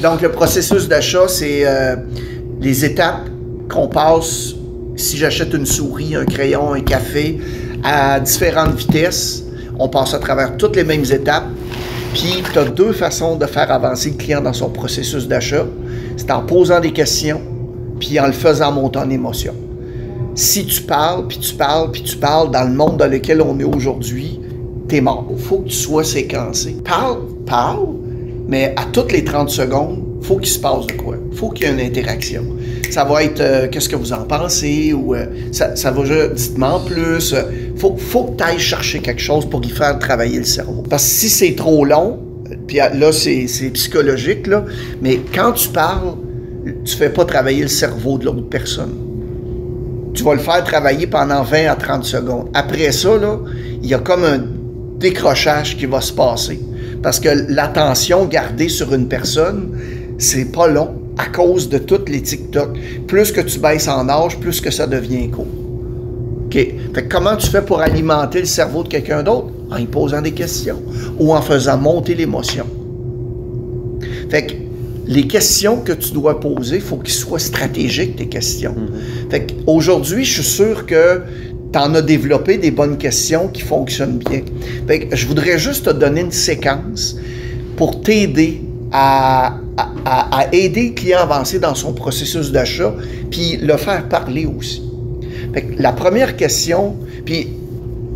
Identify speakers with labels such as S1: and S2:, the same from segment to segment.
S1: Donc, le processus d'achat, c'est les étapes qu'on passe si j'achète une souris, un crayon, un café, à différentes vitesses. On passe à travers toutes les mêmes étapes. Puis, tu as deux façons de faire avancer le client dans son processus d'achat. C'est en posant des questions, puis en le faisant monter en émotion. Si tu parles, puis tu parles, puis tu parles dans le monde dans lequel on est aujourd'hui, t'es mort. Il faut que tu sois séquencé. Parle, mais à toutes les 30 secondes, il faut qu'il se passe de quoi. Il faut qu'il y ait une interaction. Ça va être qu'est-ce que vous en pensez, ou ça va juste, dites-moi en plus. Faut que tu ailles chercher quelque chose pour y faire travailler le cerveau. Parce que si c'est trop long, puis là, c'est psychologique, là, mais quand tu parles, tu fais pas travailler le cerveau de l'autre personne. Tu vas le faire travailler pendant 20 à 30 secondes. Après ça, là, il y a comme un décrochage qui va se passer. Parce que l'attention gardée sur une personne, c'est pas long à cause de toutes les TikTok. Plus que tu baisses en âge, plus que ça devient court. OK. Fait que comment tu fais pour alimenter le cerveau de quelqu'un d'autre? En y posant des questions ou en faisant monter l'émotion. Fait que les questions que tu dois poser, il faut qu'ils soient stratégiques, tes questions. Fait qu'aujourd'hui, je suis sûr que tu en as développé des bonnes questions qui fonctionnent bien. Fait que je voudrais juste te donner une séquence pour t'aider à aider le client à avancer dans son processus d'achat, puis le faire parler aussi. Fait que la première question, puis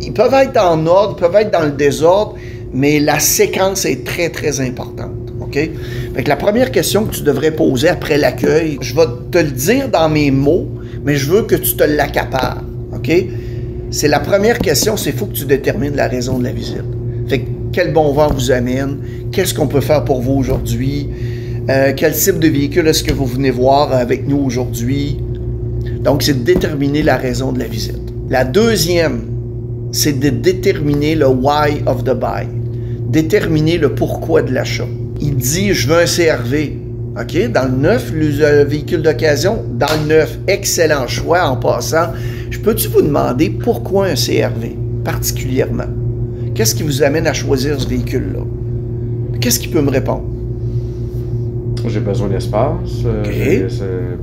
S1: ils peuvent être en ordre, ils peuvent être dans le désordre, mais la séquence est très, très importante. OK? Fait que la première question que tu devrais poser après l'accueil, je vais te le dire dans mes mots, mais je veux que tu te l'accapares. OK? C'est la première question, c'est il faut que tu détermines la raison de la visite. Fait que quel bon vent vous amène? Qu'est-ce qu'on peut faire pour vous aujourd'hui? Quel type de véhicule est-ce que vous venez voir avec nous aujourd'hui? Donc, c'est de déterminer la raison de la visite. La deuxième, c'est de déterminer le why of the buy. Déterminer le pourquoi de l'achat. Il dit, je veux un CR-V. OK? Dans le neuf, le véhicule d'occasion, dans le neuf, excellent choix en passant. Je peux-tu vous demander pourquoi un CR-V, particulièrement? Qu'est-ce qui vous amène à choisir ce véhicule-là? Qu'est-ce qu'il peut me répondre?
S2: J'ai besoin d'espace.
S1: Okay.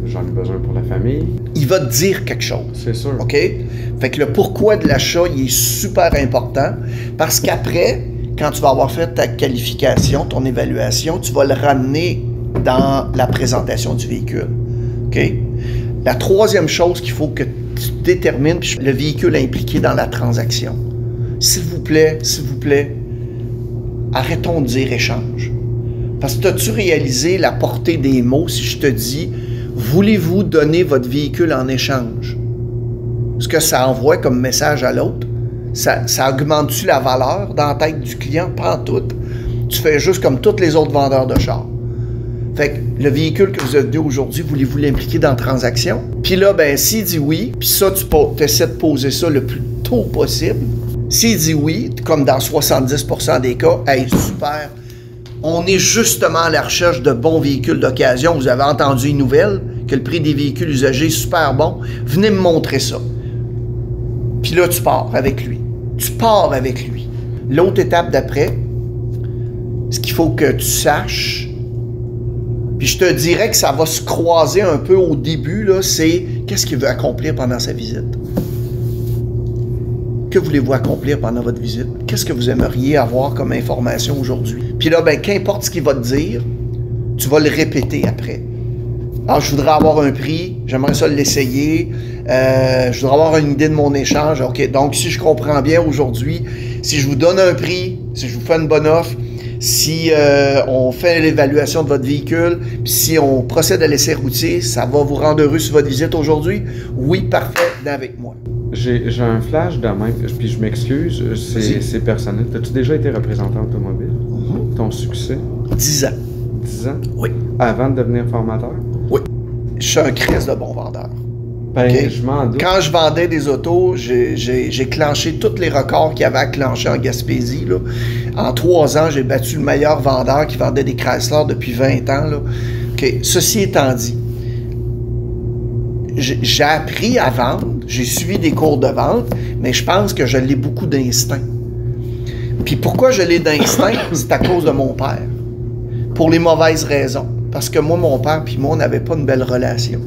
S2: J'en ai besoin pour la famille.
S1: Il va te dire quelque chose.
S2: C'est sûr.
S1: OK? Fait que le pourquoi de l'achat, il est super important parce qu'après, quand tu vas avoir fait ta qualification, ton évaluation, tu vas le ramener dans la présentation du véhicule. OK? La troisième chose qu'il faut que tu détermines, le véhicule impliqué dans la transaction. S'il vous plaît, arrêtons de dire échange. Parce que as-tu réalisé la portée des mots si je te dis « Voulez-vous donner votre véhicule en échange? » Ce que ça envoie comme message à l'autre, ça augmente-tu la valeur dans la tête du client? Pas en tout. Tu fais juste comme tous les autres vendeurs de chars. Fait que le véhicule que vous avez venu aujourd'hui, voulez-vous l'impliquer dans la transaction? Puis là, ben, s'il dit oui, puis ça, tu essaies de poser ça le plus tôt possible. S'il dit oui, comme dans 70% des cas, hey, super, on est justement à la recherche de bons véhicules d'occasion. Vous avez entendu une nouvelle, que le prix des véhicules usagés est super bon. Venez me montrer ça. Puis là, tu pars avec lui. L'autre étape d'après, ce qu'il faut que tu saches, puis je te dirais que ça va se croiser un peu au début, là, c'est qu'est-ce qu'il veut accomplir pendant sa visite? Que voulez-vous accomplir pendant votre visite? Qu'est-ce que vous aimeriez avoir comme information aujourd'hui? Puis là, ben, qu'importe ce qu'il va te dire, tu vas le répéter après. Alors, je voudrais avoir un prix, j'aimerais ça l'essayer, je voudrais avoir une idée de mon échange. OK, donc si je comprends bien aujourd'hui, si je vous donne un prix, si je vous fais une bonne offre, si on fait l'évaluation de votre véhicule, puis si on procède à l'essai routier, ça va vous rendre heureux sur votre visite aujourd'hui? Oui, parfait, venez avec moi.
S2: J'ai un flash de même, puis je m'excuse, c'est personnel. As-tu déjà été représentant automobile? Ton succès?
S1: 10 ans.
S2: 10 ans?
S1: Oui.
S2: Avant de devenir formateur?
S1: Oui. Je suis un crisse de bon vendeur.
S2: Ben,
S1: Okay?
S2: je m'en doute.
S1: Quand je vendais des autos, j'ai clenché tous les records qu'il y avait à clencher en Gaspésie. Là. En 3 ans, j'ai battu le meilleur vendeur qui vendait des Chrysler depuis 20 ans. Là. Okay. Ceci étant dit, j'ai appris à vendre, j'ai suivi des cours de vente, mais je pense que je l'ai beaucoup d'instinct. Puis pourquoi je l'ai d'instinct? C'est à cause de mon père. Pour les mauvaises raisons. Parce que moi, mon père puis moi, on n'avait pas une belle relation.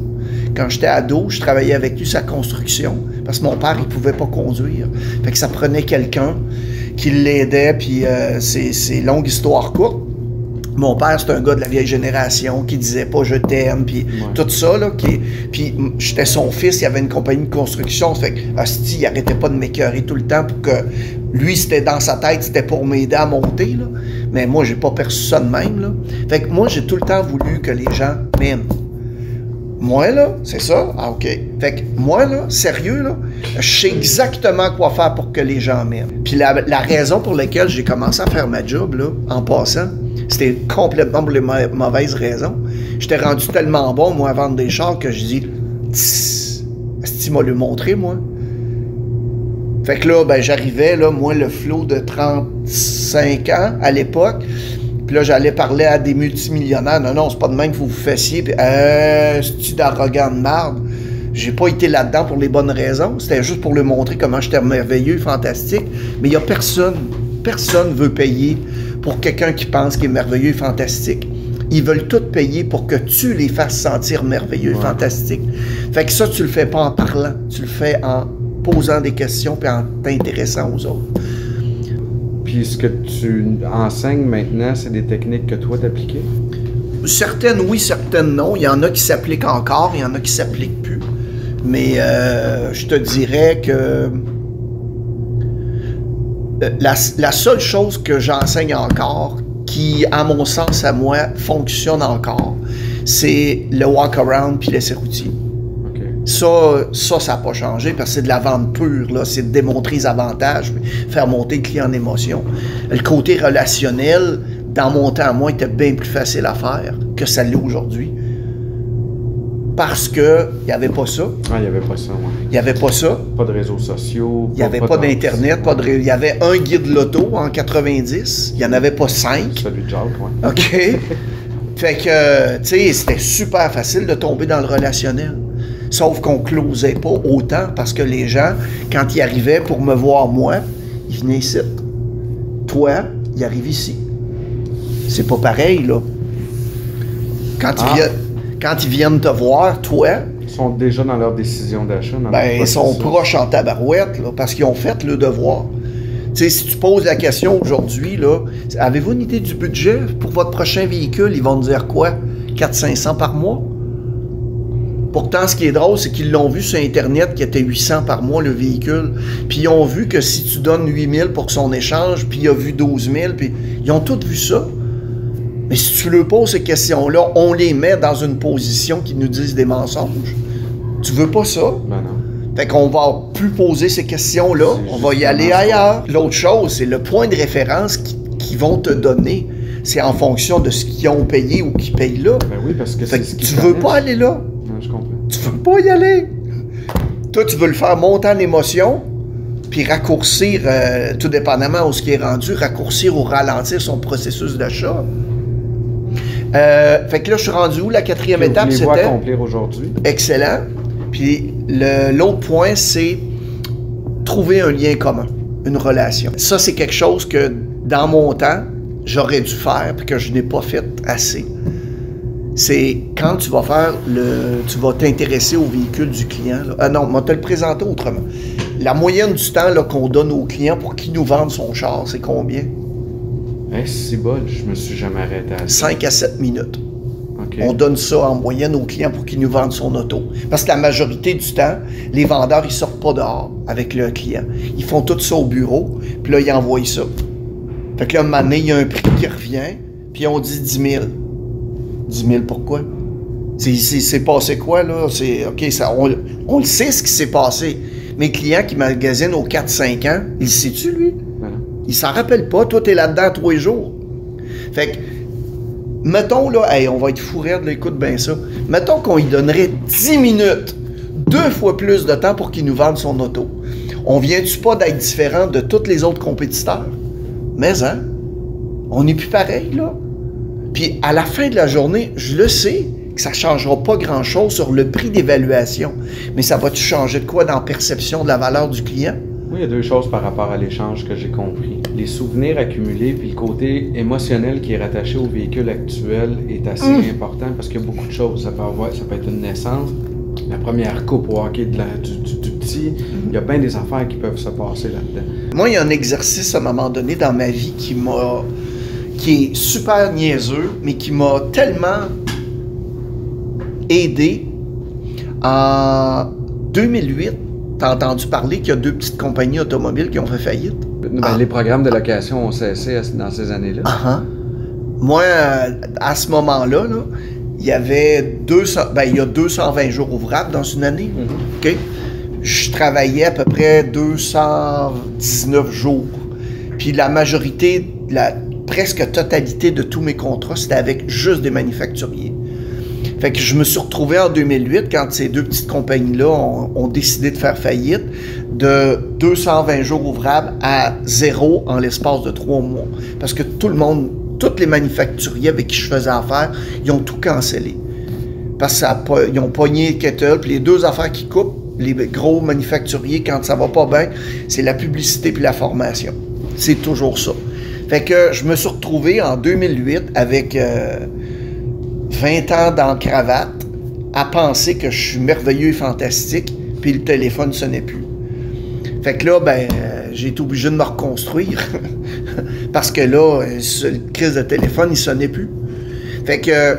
S1: Quand j'étais ado, je travaillais avec lui sa construction, parce que mon père, il pouvait pas conduire. Fait que ça prenait quelqu'un qui l'aidait, puis c'est longue histoire courte. Mon père, c'est un gars de la vieille génération qui disait pas « je t'aime », puis tout ça, là. Puis j'étais son fils, il avait une compagnie de construction, fait que hostie, il arrêtait pas de m'écœurer tout le temps pour que... Lui, c'était dans sa tête, c'était pour m'aider à monter, là. Mais moi, j'ai pas perçu ça de même, là. Fait que moi, j'ai tout le temps voulu que les gens m'aiment. Moi, là, c'est ça? Ah, OK. Fait que moi, là, sérieux, là, je sais exactement quoi faire pour que les gens m'aiment. Puis la raison pour laquelle j'ai commencé à faire ma job, là, en passant, c'était complètement pour les mauvaises raisons. J'étais rendu tellement bon, moi, à vendre des chars, que je dis, est-ce qu'il m'a le montré, moi? Fait que là, ben, j'arrivais, là, moi, le flot de 35 ans à l'époque, puis là, j'allais parler à des multimillionnaires. Non, non, c'est pas de même que vous vous fassiez. Puis, c'est-tu d'arrogant de marde? J'ai pas été là-dedans pour les bonnes raisons. C'était juste pour lui montrer comment j'étais merveilleux, fantastique. Mais il y a personne veut payer pour quelqu'un qui pense qu'il est merveilleux et fantastique. Ils veulent tout payer pour que tu les fasses sentir merveilleux et fantastique. Fait que ça, tu le fais pas en parlant. Tu le fais en posant des questions et en t'intéressant aux autres.
S2: Puis ce que tu enseignes maintenant, c'est des techniques que toi t'appliquais?
S1: Certaines oui, certaines non. Il y en a qui s'appliquent encore, il y en a qui s'appliquent plus. Mais je te dirais que la seule chose que j'enseigne encore, qui, à mon sens, à moi, fonctionne encore, c'est le walk-around puis l'essai routier. Ça n'a pas changé parce que c'est de la vente pure, là. C'est de démontrer les avantages, faire monter le client en émotion. Le côté relationnel, dans mon temps, moi, était bien plus facile à faire que ça l'est aujourd'hui. Parce que il n'y avait pas ça.
S2: Ah, il n'y avait pas ça, oui.
S1: Il n'y avait pas ça.
S2: Pas de réseaux sociaux.
S1: Il n'y avait pas d'Internet. Il y avait un guide loto en 90. Il n'y en avait pas 5.
S2: Celui de Jacques, oui.
S1: OK. Fait que, tu sais, c'était super facile de tomber dans le relationnel. Sauf qu'on ne closait pas autant parce que les gens, quand ils arrivaient pour me voir moi, ils venaient ici. Toi, ils arrivent ici. C'est pas pareil, là. Quand ils viennent te voir, toi...
S2: Ils sont déjà dans leur décision d'achat.
S1: Ben, ils sont proches en tabarouette, là, parce qu'ils ont fait le devoir. Tu sais, si tu poses la question aujourd'hui, là, avez-vous une idée du budget pour votre prochain véhicule? Ils vont te dire quoi? 400-500 par mois? Pourtant, ce qui est drôle, c'est qu'ils l'ont vu sur Internet qui était 800 par mois le véhicule. Puis ils ont vu que si tu donnes 8 000 pour son échange, puis il a vu 12 000, puis ils ont tous vu ça. Mais si tu leur poses ces questions-là, on les met dans une position qui nous disent des mensonges. Tu veux pas ça?
S2: Ben non.
S1: Fait qu'on va plus poser ces questions-là, on va y aller ailleurs. L'autre chose, c'est le point de référence qu'ils vont te donner. C'est en fonction de ce qu'ils ont payé ou qu'ils payent là.
S2: Ben oui, parce que
S1: fait que tu veux pas aller là.
S2: Non, je comprends.
S1: Tu veux pas y aller. Toi, tu veux le faire monter en émotion, puis raccourcir, tout dépendamment où ce qui est rendu, raccourcir ou ralentir son processus d'achat. Fait que là, je suis rendu où? La quatrième étape, c'était...
S2: accomplir aujourd'hui.
S1: Excellent. Puis l'autre point, c'est trouver un lien commun, une relation. Ça, c'est quelque chose que, dans mon temps, j'aurais dû faire, puis que je n'ai pas fait assez. C'est quand tu vas tu vas t'intéresser au véhicule du client. Non, moi, te le présenter autrement. La moyenne du temps qu'on donne aux clients pour qu'ils nous vendent son char, c'est combien?
S2: C'est bon, je me suis jamais arrêté à ça.
S1: 5 à 7 minutes.
S2: Okay.
S1: On donne ça en moyenne aux clients pour qu'ils nous vendent son auto. Parce que la majorité du temps, les vendeurs, ils sortent pas dehors avec le client. Ils font tout ça au bureau, puis là, ils envoient ça. Fait que là, un moment donné, il y a un prix qui revient, puis on dit 10 000. 10 000 pourquoi? C'est passé quoi, là? OK, on le sait ce qui s'est passé. Mes clients qui magasinent aux 4-5 ans, il sait-tu, lui?
S2: Voilà.
S1: Il s'en rappelle pas. Toi, t'es là-dedans tous les jours. Fait que, mettons, là, hey, on va être fou raide, là, écoute bien ça. Mettons qu'on lui donnerait 10 minutes, 2 fois plus de temps pour qu'il nous vende son auto. On vient-tu pas d'être différent de tous les autres compétiteurs? Mais, hein? On n'est plus pareil, là. Puis, à la fin de la journée, je le sais que ça ne changera pas grand-chose sur le prix d'évaluation. Mais ça va-tu changer de quoi dans la perception de la valeur du client?
S2: Oui, il y a deux choses par rapport à l'échange que j'ai compris. Les souvenirs accumulés, puis le côté émotionnel qui est rattaché au véhicule actuel est assez important parce qu'il y a beaucoup de choses. Ça peut être une naissance, la première coupe au hockey du petit. Il y a bien des affaires qui peuvent se passer là-dedans.
S1: Moi, il y a un exercice à un moment donné dans ma vie qui est super niaiseux, mais qui m'a tellement aidé. En 2008, t'as entendu parler qu'il y a 2 petites compagnies automobiles qui ont fait faillite?
S2: Les programmes de location ont cessé dans ces années-là.
S1: Moi, à ce moment-là, il y avait il y a 220 jours ouvrables dans une année. OK? Je travaillais à peu près 219 jours. Puis la majorité, la presque totalité de tous mes contrats, c'était avec juste des manufacturiers. Fait que je me suis retrouvé en 2008, quand ces 2 petites compagnies-là ont décidé de faire faillite, de 220 jours ouvrables à 0 en l'espace de 3 mois. Parce que tous les manufacturiers avec qui je faisais affaire, ils ont tout cancellé. Parce qu'ils ont pogné Kettle, puis les 2 affaires qui coupent, les gros manufacturiers, quand ça va pas bien, c'est la publicité puis la formation. C'est toujours ça. Fait que je me suis retrouvé en 2008 avec 20 ans dans la cravate à penser que je suis merveilleux et fantastique, puis le téléphone ne sonnait plus. Fait que là, j'ai été obligé de me reconstruire parce que là, le crise de téléphone, il sonnait plus. Fait que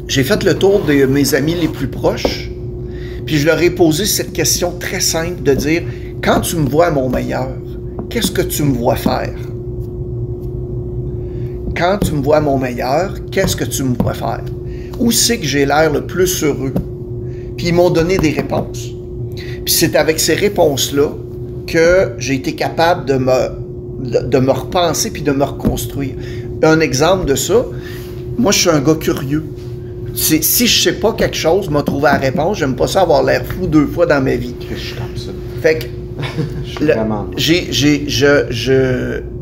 S1: j'ai fait le tour de mes amis les plus proches, puis je leur ai posé cette question très simple de dire, quand tu me vois à mon meilleur, qu'est-ce que tu me vois faire? Quand tu me vois à mon meilleur, qu'est-ce que tu me vois faire? Où c'est que j'ai l'air le plus heureux? Puis ils m'ont donné des réponses. Puis c'est avec ces réponses-là que j'ai été capable de me repenser puis de me reconstruire. Un exemple de ça, moi je suis un gars curieux. Si je sais pas quelque chose, me trouver la réponse, j'aime pas ça avoir l'air fou 2 fois dans ma vie.
S2: Je suis comme ça.
S1: Fait que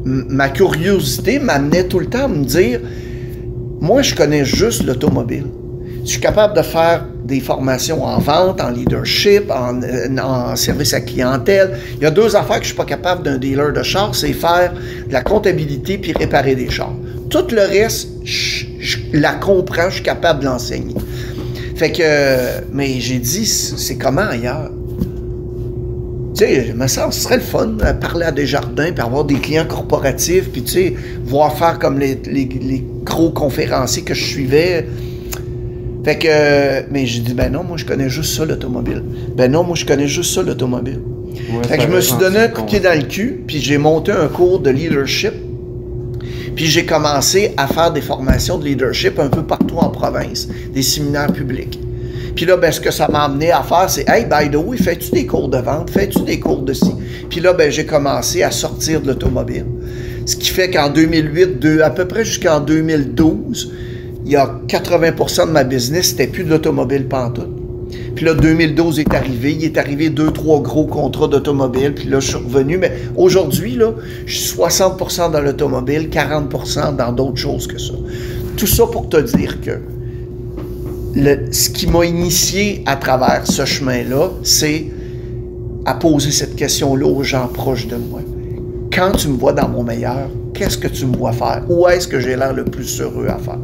S1: ma curiosité m'amenait tout le temps à me dire, moi je connais juste l'automobile. Je suis capable de faire des formations en vente, en leadership, en service à clientèle. Il y a 2 affaires que je suis pas capable d'un dealer de chars, c'est faire de la comptabilité puis réparer des chars. Tout le reste, je la comprends, je suis capable de l'enseigner. Fait que, mais j'ai dit, c'est comment ailleurs? Tu sais, me semble, ce serait le fun, parler à des jardins, puis avoir des clients corporatifs, puis tu sais, voir faire comme les gros conférenciers que je suivais. Fait que, mais j'ai dit, ben non, moi je connais juste ça, l'automobile. Ben non, moi je connais juste ça, l'automobile. Ouais, fait que je me suis donné un coup de pied dans le cul, puis j'ai monté un cours de leadership. Puis j'ai commencé à faire des formations de leadership un peu partout en province, des séminaires publics. Puis là, ce que ça m'a amené à faire, c'est « Hey, by the way, fais-tu des cours de vente? Fais-tu des cours de ci? » Puis là, j'ai commencé à sortir de l'automobile. Ce qui fait qu'en 2008, à peu près jusqu'en 2012, il y a 80% de ma business, c'était plus de l'automobile pantoute. Puis là, 2012 est arrivé, il est arrivé 2-3 gros contrats d'automobile, puis là, je suis revenu. Mais aujourd'hui, là, je suis 60% dans l'automobile, 40% dans d'autres choses que ça. Tout ça pour te dire que ce qui m'a initié à travers ce chemin-là, c'est à poser cette question-là aux gens proches de moi. Quand tu me vois dans mon meilleur, qu'est-ce que tu me vois faire? Où est-ce que j'ai l'air le plus heureux à faire?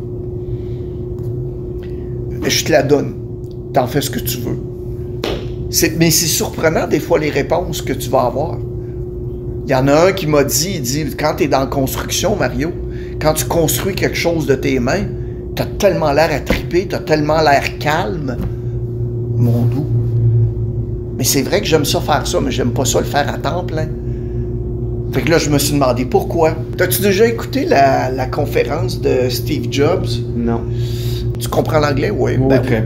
S1: Je te la donne. T'en fais ce que tu veux. Mais c'est surprenant des fois les réponses que tu vas avoir. Il y en a un qui m'a dit, il dit, quand tu es dans la construction, Mario, quand tu construis quelque chose de tes mains, t'as tellement l'air à triper, t'as tellement l'air calme, mon doux. Mais c'est vrai que j'aime ça faire ça, mais j'aime pas ça le faire à temps plein. Fait que là, je me suis demandé pourquoi. T'as-tu déjà écouté la conférence de Steve Jobs?
S2: Non.
S1: Tu comprends l'anglais? Oui.
S2: Oui, très.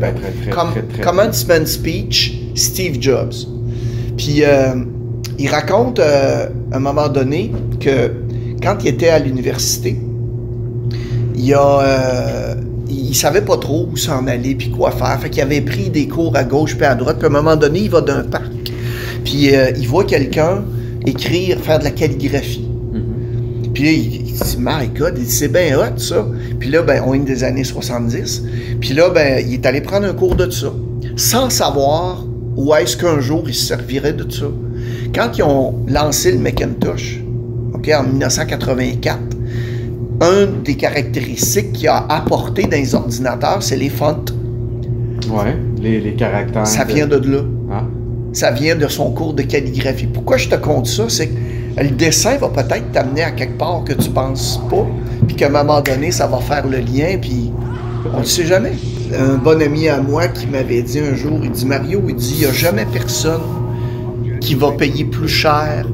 S1: Commencement speech, Steve Jobs. Puis, il raconte, à un moment donné, que quand il était à l'université, il savait pas trop où s'en aller puis quoi faire. Fait qu'il avait pris des cours à gauche puis à droite. Puis à un moment donné, il va d'un parc. Puis, il voit quelqu'un faire de la calligraphie. Puis là, il dit, my God, c'est bien hot, ça. Puis là, on est des années 70. Puis là, il est allé prendre un cours de ça, sans savoir où est-ce qu'un jour il se servirait de ça. Quand ils ont lancé le Macintosh, okay, en 1984, une des caractéristiques qu'il a apporté dans les ordinateurs, c'est les fonts.
S2: Ouais, les caractères.
S1: Ça vient de là.
S2: Ah.
S1: Ça vient de son cours de calligraphie. Pourquoi je te compte ça? C'est que le dessin va peut-être t'amener à quelque part que tu penses pas, puis qu'à un moment donné, ça va faire le lien, puis on ne sait jamais. Un bon ami à moi qui m'avait dit un jour, il dit, Mario, il dit, il n'y a jamais personne qui va payer plus cher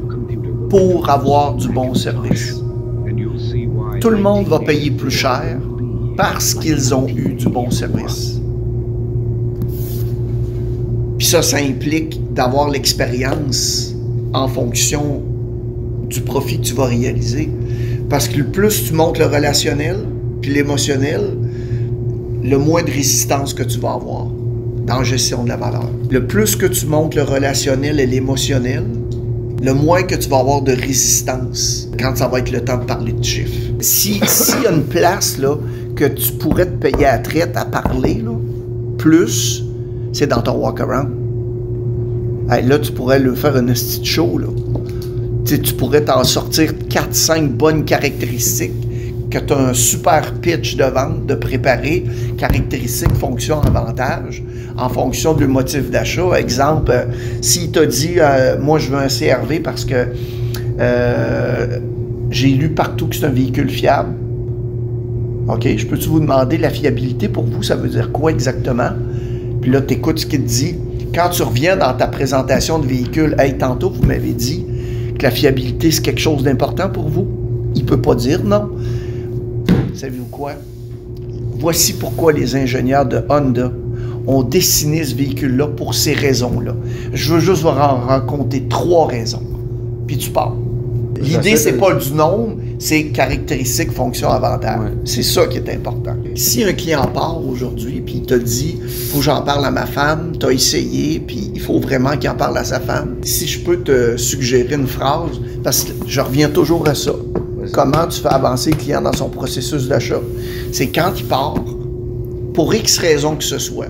S1: pour avoir du bon service. Tout le monde va payer plus cher parce qu'ils ont eu du bon service. Puis ça implique d'avoir l'expérience en fonction du profit que tu vas réaliser. Parce que le plus tu montes le relationnel puis l'émotionnel, le moins de résistance que tu vas avoir dans la gestion de la valeur. Le plus que tu montes le relationnel et l'émotionnel, le moins que tu vas avoir de résistance quand ça va être le temps de parler de chiffres. S'il y a une place là, que tu pourrais te payer à la traite à parler, là, plus, c'est dans ton walk-around. Hey, là, tu pourrais le faire un petit show. Là. Tu pourrais t'en sortir 4-5 bonnes caractéristiques, que tu as un super pitch de vente, de préparer, caractéristiques, fonctions, avantages, en fonction du motif d'achat. Exemple, s'il t'a dit moi je veux un CR-V parce que j'ai lu partout que c'est un véhicule fiable. OK, je peux-tu vous demander la fiabilité pour vous, ça veut dire quoi exactement? Puis là, tu écoutes ce qu'il te dit. Quand tu reviens dans ta présentation de véhicule, hey, tantôt, vous m'avez dit que la fiabilité, c'est quelque chose d'important pour vous. Il ne peut pas dire non. Savez-vous quoi? Voici pourquoi les ingénieurs de Honda ont dessiné ce véhicule-là pour ces raisons-là. Je veux juste vous en raconter 3 raisons. Puis tu pars. L'idée, c'est pas du nombre, c'est caractéristiques, fonctions, avantages. Ouais. C'est ça qui est important. Si un client part aujourd'hui, puis il te dit, faut que j'en parle à ma femme, tu as essayé, puis il faut vraiment qu'il en parle à sa femme. Si je peux te suggérer une phrase, parce que je reviens toujours à ça. Comment tu fais avancer le client dans son processus d'achat? C'est quand il part, pour X raison que ce soit,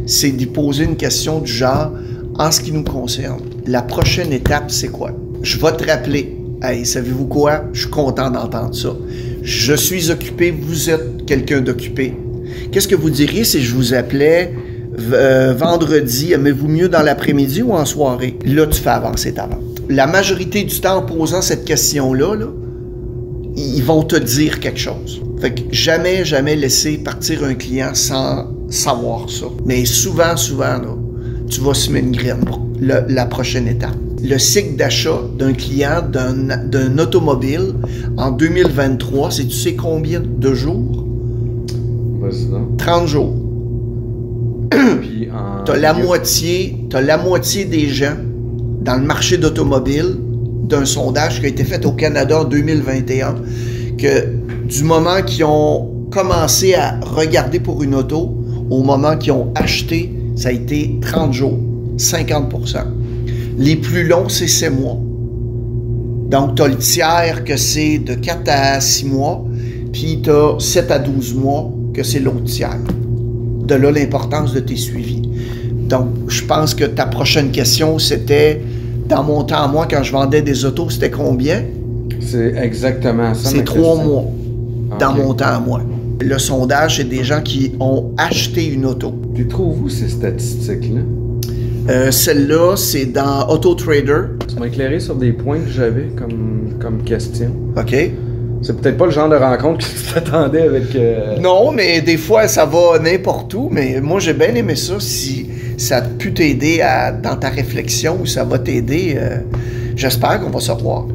S1: c'est d'y poser une question du genre, en ce qui nous concerne, la prochaine étape, c'est quoi? Je vais te rappeler. Hey, savez-vous quoi? Je suis content d'entendre ça. Je suis occupé, vous êtes quelqu'un d'occupé. Qu'est-ce que vous diriez si je vous appelais vendredi, aimez-vous mieux dans l'après-midi ou en soirée? Là, tu fais avancer ta vente. La majorité du temps, en posant cette question-là, là, ils vont te dire quelque chose. Fait que jamais laisser partir un client sans savoir ça. Mais souvent, là, tu vas semer une graine pour la prochaine étape. Le cycle d'achat d'un client d'un automobile en 2023, c'est tu sais combien de jours?
S2: Vas-y donc.
S1: 30 jours. T'as la moitié des gens dans le marché d'automobile d'un sondage qui a été fait au Canada en 2021, que du moment qu'ils ont commencé à regarder pour une auto, au moment qu'ils ont acheté, ça a été 30 jours, 50%. Les plus longs, c'est 6 mois. Donc, tu as le tiers que c'est de 4 à 6 mois, puis tu as 7 à 12 mois que c'est l'autre tiers. De là, l'importance de tes suivis. Donc, je pense que ta prochaine question, c'était, dans mon temps à moi, quand je vendais des autos, c'était combien?
S2: C'est exactement ça.
S1: C'est 3 mois, dans mon temps à moi. Le sondage, c'est des gens qui ont acheté une auto.
S2: Tu trouves où ces statistiques-là?
S1: Celle-là, c'est dans Autotrader.
S2: Tu m'as éclairé sur des points que j'avais comme question.
S1: OK.
S2: C'est peut-être pas le genre de rencontre que tu t'attendais avec...
S1: Non, mais des fois, ça va n'importe où. Mais moi, j'ai bien aimé ça. Si ça a pu t'aider dans ta réflexion ou ça va t'aider, j'espère qu'on va se revoir.